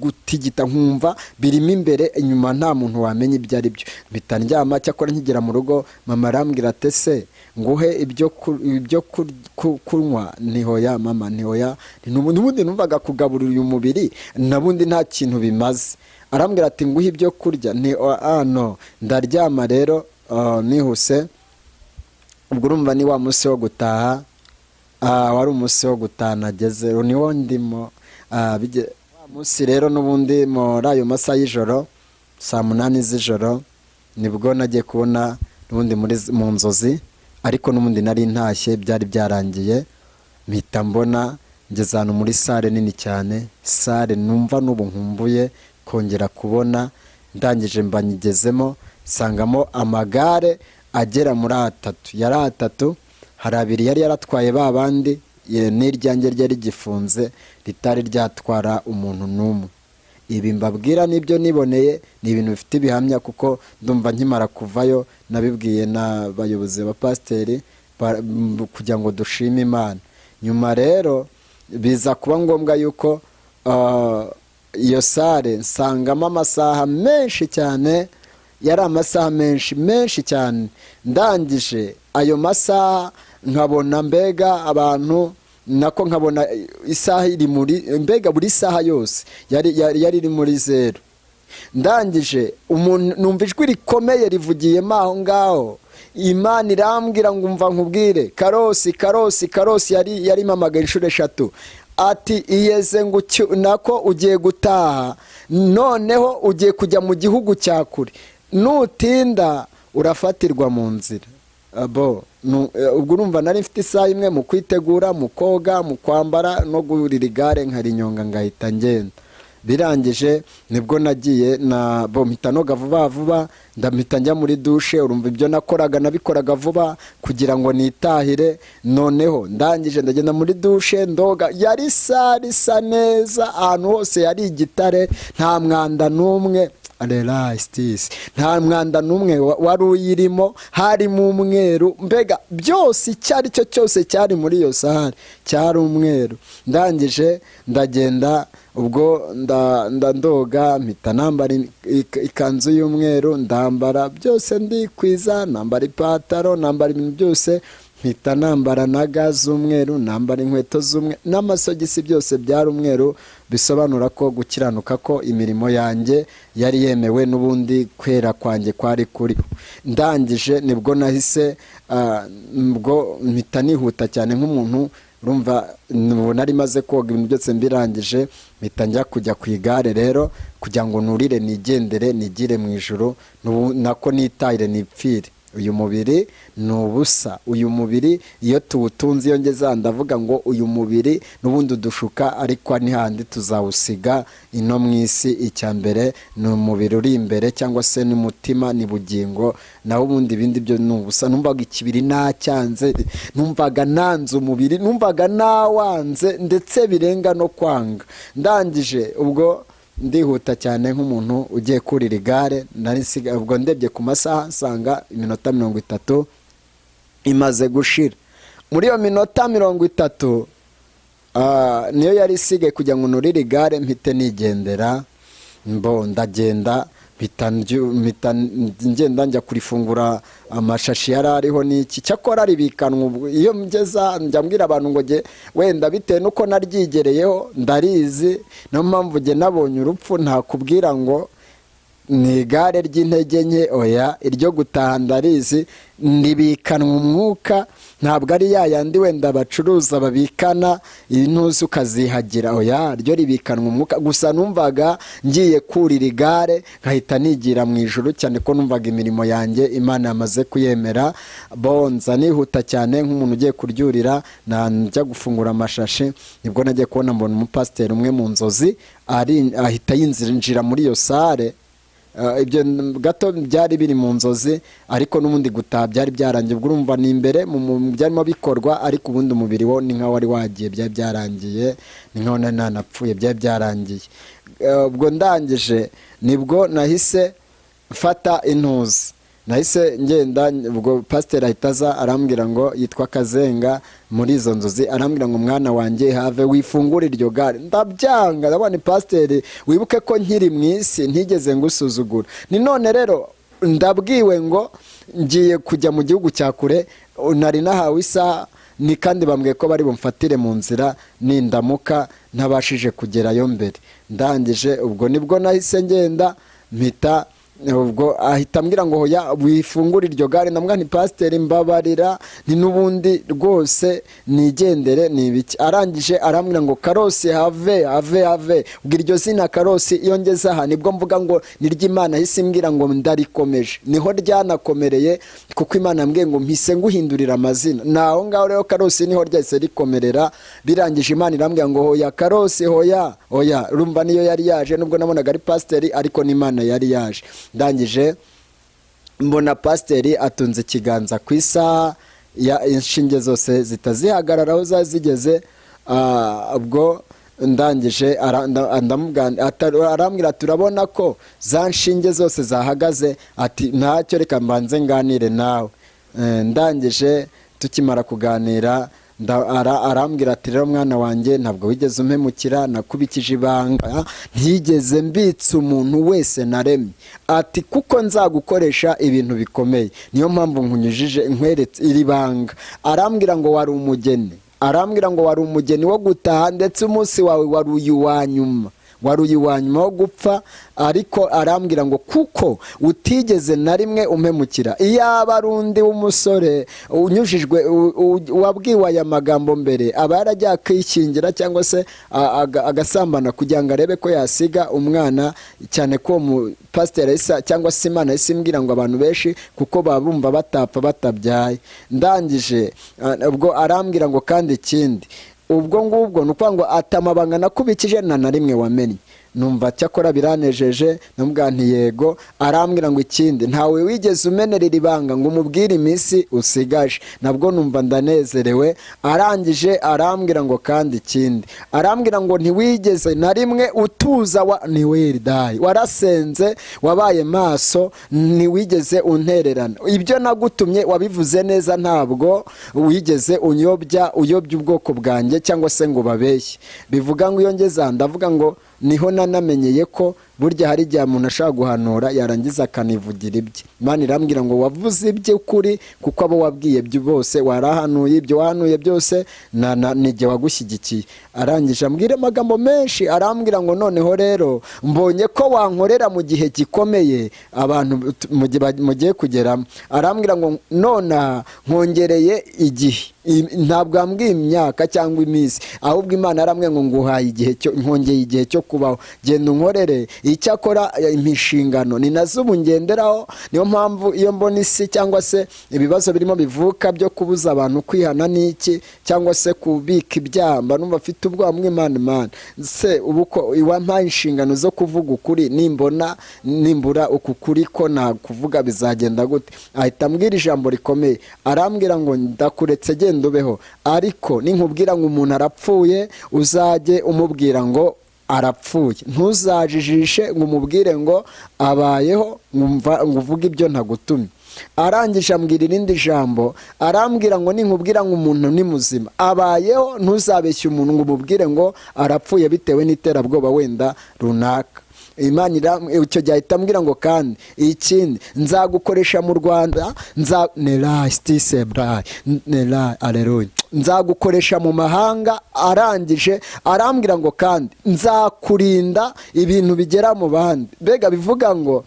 gutigita nkumva birimo imbere inyuma nta muntu wamenye ibyo ari byo mpita ndyama cyakora nkigera mu rugo mama arambwira ati se nguhe ibyo kunywa nihoya mama nihoya n'ubundi numvaga kugaburira uyu mubiri nabundi nta kintu bimaze. arambwira ati nguhe ibyo kurya no ndaryama rero nihuse. ubwo urumva ni wa munsi wo gutaha wari umunsi wo gutaha nageze niwo ndimo wa munsi rero n'ubundi muri ayo masaha y'ijoro saa 8 z'ijoro nibwo nagiye kubona n'ubundi mu nzozi ariko n'ubundi nari ntashye byari byarangiye mpita mbona ngeze hano muri sale nini cyane sale numva n'ubu nkumbuye kongera kubona ndangije mbanyigezemo sangamo amagare agera muri 3 yari 3 hari 2 yari yaratwaye babandi n'iryange ryari gifunze ritari ryatwara umuntu n'umwe. ibi mbabwira nibyo niboneye ni ibintu bifite ibihamya kuko ndumva nkimara kuvayo nabibwiye n'abayobozi ba pasiteri kugira ngo dushime Imana. nyuma rero biza kuba ngombwa yuko iyo sare nsangamo amasaha menshi cyane yari amasaha menshi cyane ndangije ayo masaha nkabona mbega abantu nako nkabona isaha iri muri mbega buri saha yose yari iri muri 0 ndangije umuntu numva ijwi rikomeye rivugiyemo aho ngaho Imana irambwira ngo umva nkubwire Karosi yari mamagara inshuro 3 ati iyeze ngo nako ugiye gutaha noneho ugiye kujya mu gihugu cya kure nutinda urafatirwa mu nzira. ubwo urumva nari mfite isaha imwe mu kwitegura mu koga mu kwambara no gurira igare nkarinyonga ngahita ngenda. birangije nibwo nagiye mpita noga vuba ndamita njya muri dushe urumva ibyo nabikoraga vuba kugira ngo nitahire. noneho ndangije ndagenda muri dushe ndoga yari isa neza ahantu hose yari igitare nta mwanda n'umwe nta mwanda n'umwe wari uyirimo harimo umweru mbega byose icyari cyo cyose cyari muri iyo sahari cyari umweru. ndangije ndagenda ubwo ndoga mpita nambara ikanzu y'umweru ndambara byose ndikwiza nambara ipataro nambara ibintu byose mpita nambara na ga z'umweru nambara inkweto z'umweru n'amasogisi byose byari umweru bisobanura ko gukiranuka ko imirimo yanjye yari yemewe n'ubundi kwera kwanjye kwari kuri. ndangije nibwo nahise ubwo mpita nihuta cyane nk'umuntu urumva nari maze koga ibintu byose mbirangije mpita njya kujya ku igare rero kugira ngo nurire nigendere nigire mu ijuru nako nitahire nipfire. uyu mubiri ni ubusa. uyu mubiri iyo tuwutunze iyo ngeze ndavuga ngo uyu mubiri n'ubundi udushuka ariko n'ihandi tuzawusiga ino mu isi. icya mbere ni umubiri uri imbere cyangwa se n'umutima ni bugingo naho ubundi ibindi byo ni ubusa. numvaga ikibiri nacyanze numvaga nanze umubiri numvaga nawanze ndetse birenga no kwanga. ndangije ubwo ndihuta cyane nk'umuntu ugiye kurira igare ubwo ndebye ku masaha nsanga iminota 30 imaze gushira. muri iyo minota 30 niyo yari isigaye kugira ngo nurire igare mpite nigendera, ndagenda mpita ngenda njya kurifungura amashashi yari ariho n'iki, cyakora ribikanwa. Iyo mgeza njya mbwira abantu ngo wenda bitewe nuko naryigereyeho ndarizi, niyo mpamvu nge nabonye urupfu ntakubwira ngo ni igare ry'intege nke, oya, iryo gutaha ndarizi. Ndibikanwa umwuka, ntabwo ari yandi wenda bacuruza babikana intuzi ukazihagira, oya, ryo ribikanwa umwuka. Gusa numvaga ngiye kurira igare nkahita nigira mu ijuru, cyane ko numvaga imirimo yanjye Imana yamaze kuyemera. Bonza nihuta cyane nk'umuntu ugiye kuryurira, najya gufungura amashashi, nibwo nagiye kubona mbona umupasiteri umwe mu nzozi ahita yinjira muri iyo sare. Ibyo gato byari biri mu nzozi, ariko n'ubundi gutaha byari byarangiye. Ubwo urumva ni imbere mu byarimo bikorwa, ariko ubundi umubiri wo ni nka wari wagiye, byari byarangiye, ni nka nari nanapfuye, byari byarangiye. Ubwo ndangije nibwo nahise mfata intuzi, nahise ngenda. Ubwo pasiteri ahita aza arambwira ngo yitwa Kazenga, muri izo nzozi arambwira ngo mwana wanjye have wifungura iryo gare. Ndabyanga, ndabona pasiteri wibuke ko nkiri mu isi ntigeze ngusuzugura. Ni none rero ndabwiwe ngo ngiye kujya mu gihugu cya kure, nari nahawe isaha, ni kandi bambwiye ko bari bumfatire mu nzira nindamuka ntabashije kugerayo mbere. Ndangije ubwo nibwo nahise ngenda mpita, ubwo ahita ambwira ngo hoya wifungura iryo gare. Namwe ni pasiteri mbabarira, ni n'ubundi rwose nigendere n'ibiki. Arangije arambwira ngo Karosi have. Ubwo iryo zina Karosi iyo ngeze aha nibwo mvuga ngo niry'Imana hise imbwira ngo ndarikomeje, niho ryanakomereye, kuko Imana yambwiye ngo mpise nguhindurira amazina. Naho ngaho rero Karosi niho ryahise rikomerera. Birangije Imana irambwira ngo hoya Karosi, hoya. Urumva niyo yari yaje, nubwo nabonaga ari pasiteri, ariko n'Imana yari yaje. Ndangije mbona pasiteri atunze ikiganza ku isaha, inshinge zose zitazihagararaho zazigeze. Ubwo ndangije arambwira turabona ko za nshinge zose zahagaze, ati ntacyo reka mbanze nganire nawe. Ndangije tukimara kuganira arambwira ati rero mwana wanjye ntabwo wigeze umpemukira, nakubikije ibanga, ntigeze mbitsa umuntu wese naremye, ati kuko nzagukoresha ibintu bikomeye, niyo mpamvu nkunyujije nkweretse iri banga. Arambwira ngo wari umugeni wo gutaha, ndetse umunsi wawe wari uyu wa nyuma wo gupfa. Ariko arambwira ngo kuko utigeze na rimwe umpemukira, iyaba ari undi w'umusore unyujijwe wabwiwe aya magambo mbere, aba yarajya akishingira cyangwa se agasambana kugira ngo arebe ko yasiga umwana, cyane ko pasiteri cyangwa se Imana yahise imbwira ngo abantu benshi kuko babumva batapfa batabyaye. Ndangije ubwo arambwira ngo kandi ikindi, ubwo ngubwo nuko ngo atamabanga nakubikije na rimwe wamenye. Numva cyakora biranejeje, namubwira nti yego. Arambwira ngo ikindi, ntawe wigeze umenerera ibanga ngo umubwire iminsi usigaje. Nabwo numva ndanezerewe. Arangije arambwira ngo kandi ikindi, arambwira ngo ntiwigeze na rimwe utuza ntiwiridayi, warasenze, wabaye maso, ntiwigeze untererana. Ibyo nagutumye wabivuze neza, ntabwo wigeze uyobya ubwoko bwanjye cyangwa se ngo babeshye. Bivuga ngo iyo ngeze ndavuga ngo niho nanamenyeye ko burya hari igihe umuntu ashaka guhanura yarangiza akanivugira ibye. Imana irambwira ngo wavuze iby'ukuri, kuko abo wabwiye byo bose warahanuye, ibyo wahanuye byose nijye wagushyigikiye. Arangije ambwira amagambo menshi, arambwira ngo noneho rero mbonye ko wankorera mu gihe gikomeye abantu mugiye kugeramo. Arambwira ngo nona nkongereye igihe, ntabwo ambwiye imyaka cyangwa iminsi, ahubwo Imana aramwe ngo nguhaye igihe nkongeye igihe cyo kubaho, genda unkorere. Icyakora imishingano ni nazo ubu ngenderaho. Niyo mpamvu iyo mbona isi cyangwa se ibibazo birimo bivuka byo kubuza abantu kwihana n'iki, cyangwa se kubika ibyaha, mba numva afite ubwoba mw'Imana se ubuko iwampaye inshingano zo kuvuga ukuri, nimbura uku kuri ko nakuvuga bizagenda gute? Ahita ambwira ijambo rikomeye, arambwira ngo ndakuretse genda ubeho, ariko ninkubwira ngo umuntu arapfuye uzajye umubwira ngo arapfuye, ntuzajijishe ngo umubwire ngo abayeho ngo uvuge ibyo ntagutumye. arangije ambwira irindi jambo, arambwira ngo ninkubwira ngo umuntu ni muzima abayeho, ntuzabeshye umuntu ngo umubwire ngo arapfuye bitewe n'iterabwoba wenda runaka. Imana icyo gihe ahita ambwira ngo kandi ikindi nzagukoresha mu Rwanda, nzagukoresha mu mahanga. Arangije arambwira ngo kandi nzakurinda ibintu bigera mu bandi. Mbega bivuga ngo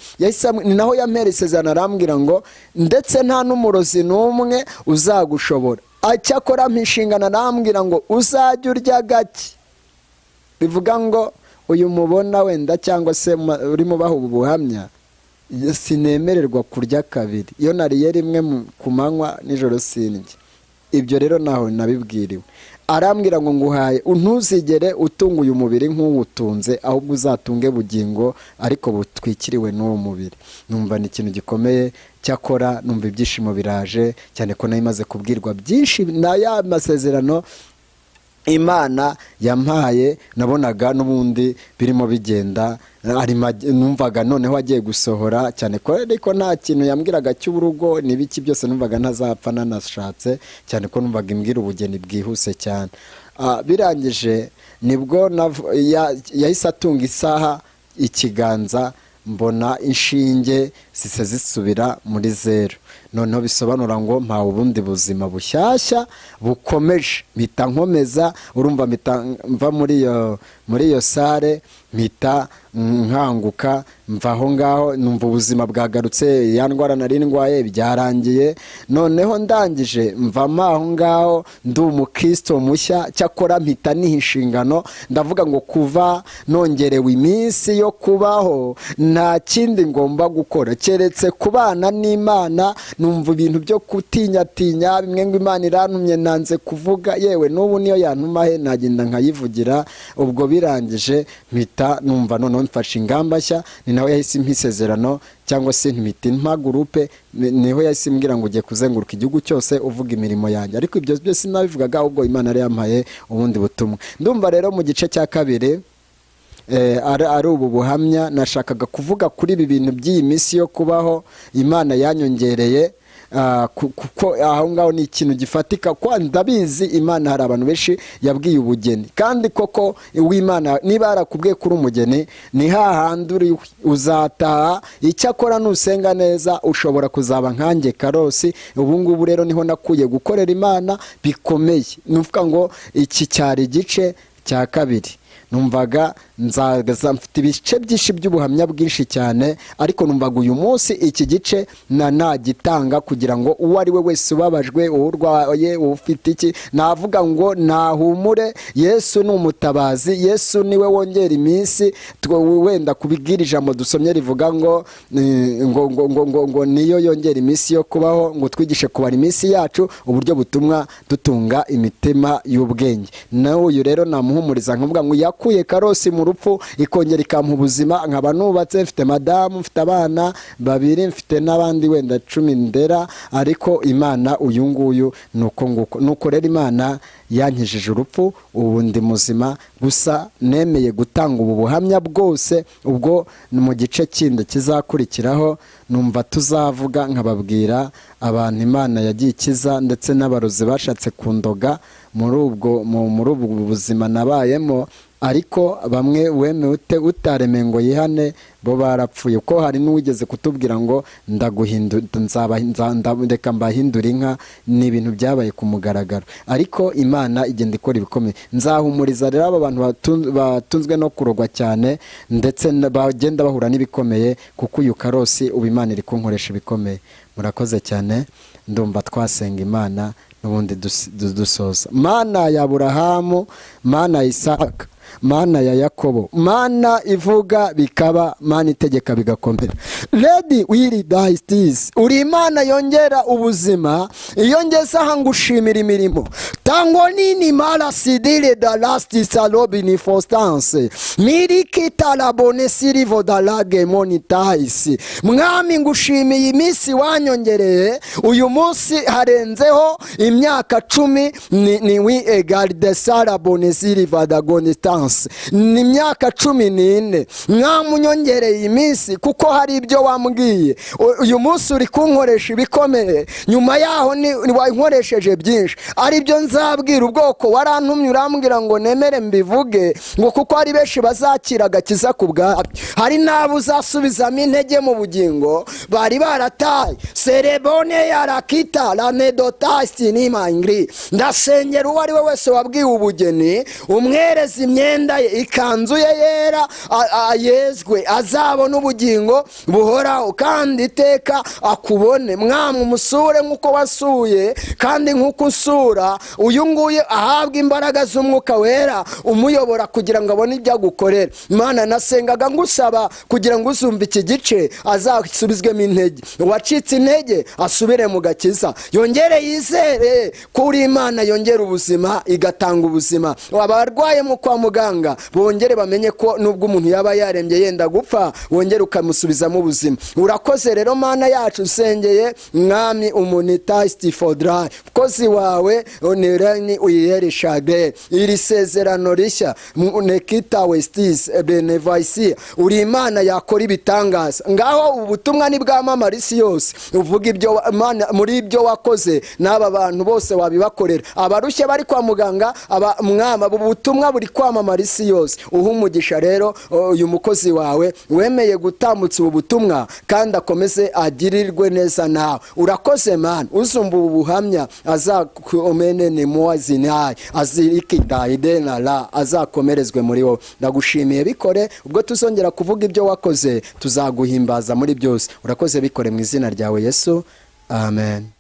ni naho yampera isezerano, arambwira ngo ndetse nta n'umurozi n'umwe uzagushobora. Acyakora mpishingana, arambwira ngo uzajya urya gake. Bivuga ngo uyu mubona wenda cyangwa se urimo baha ubu buhamya, sinemererwa kurya kabiri, iyo nariye rimwe ku manywa nijoro sindya. Ibyo rero naho nabibwiriwe. Arambwira ngo nguhaye ntuzigere utunga uyu mubiri nk'uwutunze, ahubwo uzatunge bugingo ariko butwikiriwe n'uwo mubiri. Numva ni ikintu gikomeye. Cyakora numva ibyishimo biraje cyane ko nayo imaze kubwirwa byinshi na ya masezerano Imana yampaye. Nabonaga n'ubundi birimo bigenda, numvaga noneho agiye gusohora cyane ko ariko nta kintu yambwiraga cy'urugo n'ibiki byose numvaga ntazapfa nanashatse, cyane ko numvaga imbwira ubugeni bwihuse cyane. Birangije nibwo yahise atunga isaha ikiganza, mbona inshinge zise zisubira muri zero. Noneho bisobanura ngo mpawe ubundi buzima bushyashya bukomeje. Mpita nkomeza, urumva mpita mva muri iyo sare, mpita nkanguka, mva aho ngaho, numva ubuzima bwagarutse, ya ndwara nari ndwaye byarangiye. Noneho ndangije mvamo aho ngaho ndi umukristo mushya. Cyakora mpita niha inshingano, ndavuga ngo kuva nongerewe iminsi yo kubaho nta kindi ngomba gukora keretse kubana n'Imana. Numva ibintu byo kutinyatinya bimwe ngo Imana irantumye nanze kuvuga, yewe n'ubu niyo yantuma he nagenda nkayivugira. Ubwo birangije mpita numva noneho mfashe ingamba nshya. Ni nawe yahise impisezerano cyangwa se mpita impa gurupe, niho yahise imbwira ngo ugiye kuzenguruka igihugu cyose uvuga imirimo yanjye. Ariko ibyo byose nabivugaga ubwo Imana yari yampaye ubundi butumwa. Ndumva rero mu gice cya kabiri ari ubu buhamya nashakaga kuvuga kuri ibi bintu by'iyi minsi yo kubaho Imana yanyongereye, kuko aho ngaho ni ikintu gifatika. Kwa ndabizi Imana hari abantu benshi yabwiye ubugeni, kandi koko w'Imana niba yarakubwiye kuri umugeni ni hahandi uri uzataha. Icyakora nusenga neza ushobora kuzaba nkanjye Karosi. Ubu ngubu rero niho nakuye gukorera Imana bikomeye. Nuvuga ngo iki cyari igice cya kabiri. Numvaga nzaza mfite ibice byinshi by'ubuhamya bwinshi cyane, ariko numvaga uyu munsi iki gice nagitanga kugira ngo uwo ari we wese ubabajwe, urwaye, ufite iki, navuga ngo nahumure. Yesu ni umutabazi, Yesu niwe wongera iminsi. Wenda kubibwira ijambo dusomye rivuga ngo niyo yongera iminsi yo kubaho, ngo twigishe kubara iminsi yacu uburyo butumwa dutunga imitima y'ubwenge. Nawe uyu rero namuhumuriza nkavuga ngo yakuye Karosi mu rupfu ikongera ikampa ubuzima. Nkaba nubatse, mfite madamu, mfite abana 2, mfite n'abandi wenda 10 ndera. Ariko Imana uyu nguyu nuko rero Imana yankijije urupfu, ubu ndi muzima. Gusa nemeye gutanga ubu buhamya bwose. Ubwo mu gice kindi kizakurikiraho numva tuzavuga nkababwira abantu Imana yagiye ikiza, ndetse n'abarozi bashatse kundoga muri ubwo buzima nabayemo. Ariko bamwe wemewe utaremeye ngo yihane bo barapfuye. Ko hari n'uwigeze kutubwira ngo reka mbahindura inka. Ni ibintu byabaye ku mugaragaro, ariko Imana igenda ikora ibikomeye. Nzahumuriza rero aba bantu batunzwe no kurogwa cyane, ndetse bagenda bahura n'ibikomeye, kuko uyu Karosi ubu Imana iri kunkoresha ibikomeye. Murakoze cyane. Ndumva twasenga Imana n'ubundi dusoza. Mana ya Aburahamu, Mana ya Isaka, Mana ya Yakobo, Mana ivuga bikaba, Mana itegeka bigakomera. Lady will die this. Uri Imana yongera ubuzima. Iyo ngeze aha ngushimira imirimo. Tango nini mala sidile da lasti salobi ni fostanse. Miriki talabone sirivo da lage monitaisi. Mwami ngushimiye iminsi wanyongereye. Uyu munsi harenzeho imyaka 10 ni wi egal de salabone siriva da gonista vakansi, ni imyaka 14. Mwamunyongereye iminsi kuko hari ibyo wambwiye. Uyu munsi uri kunkoresha ibikomeye, nyuma yaho wankoresheje byinshi, ari byo nzabwira ubwoko warantumye urambwira ngo nemere mbivuge, ngo kuko hari benshi bazakira agakiza ku bwabyo. Hari n'abo uzasubizamo intege mu bugingo bari barataye. Serebone yarakita lanedotasti ni mangri. Ndasengera uwo ari we wese wabwiwe ubugeni, umwereza imyenda ye, ikanzu ye yera, ayezwe, azabona ubugingo buhoraho kandi iteka akubone. Mwami umusure nk'uko wasuye kandi nk'uko usura uyu nguyu, ahabwa imbaraga z'umwuka wera umuyobora kugira ngo abone ibyo agukorera. Imana nasengaga ngusaba kugira ngo uzumve iki gice azasubizwemo intege, uwacitse intege asubire mu gakiza, yongere yizere kuri Imana, yongere ubuzima igatanga ubuzima. Abarwaye mu kwa muganga bongere bamenye ko nubwo umuntu yaba yarembye yenda gupfa, wongere ukamusubizamo ubuzima. Urakoze rero Mana yacu, usengeye Mwami umunitasti fodra kozi wawe onirani uyerishabe iri sezerano rishya nekita westis benevaisi. Uri Imana yakora ibitangaza, ngaho ubutumwa ni bwamamara isi yose, uvuga ibyo muri ibyo wakoze, n'aba bantu bose wabibakorera. Abarushye bari kwa muganga, Mwami ubutumwa buri kwamamara isi yose. Uha umugisha rero uyu mukozi wawe wemeye gutambutsa ubu butumwa, kandi akomeze agirirwe neza nawe. Urakoze Mana, uzumva ubu buhamya azakomene ni muwazinaye azirikidaide na la azakomerezwe muri wowe. Ndagushimiye, bikore. Ubwo tuzongera kuvuga ibyo wakoze tuzaguhimbaza muri byose. Urakoze, bikore mu izina ryawe Yesu, amen.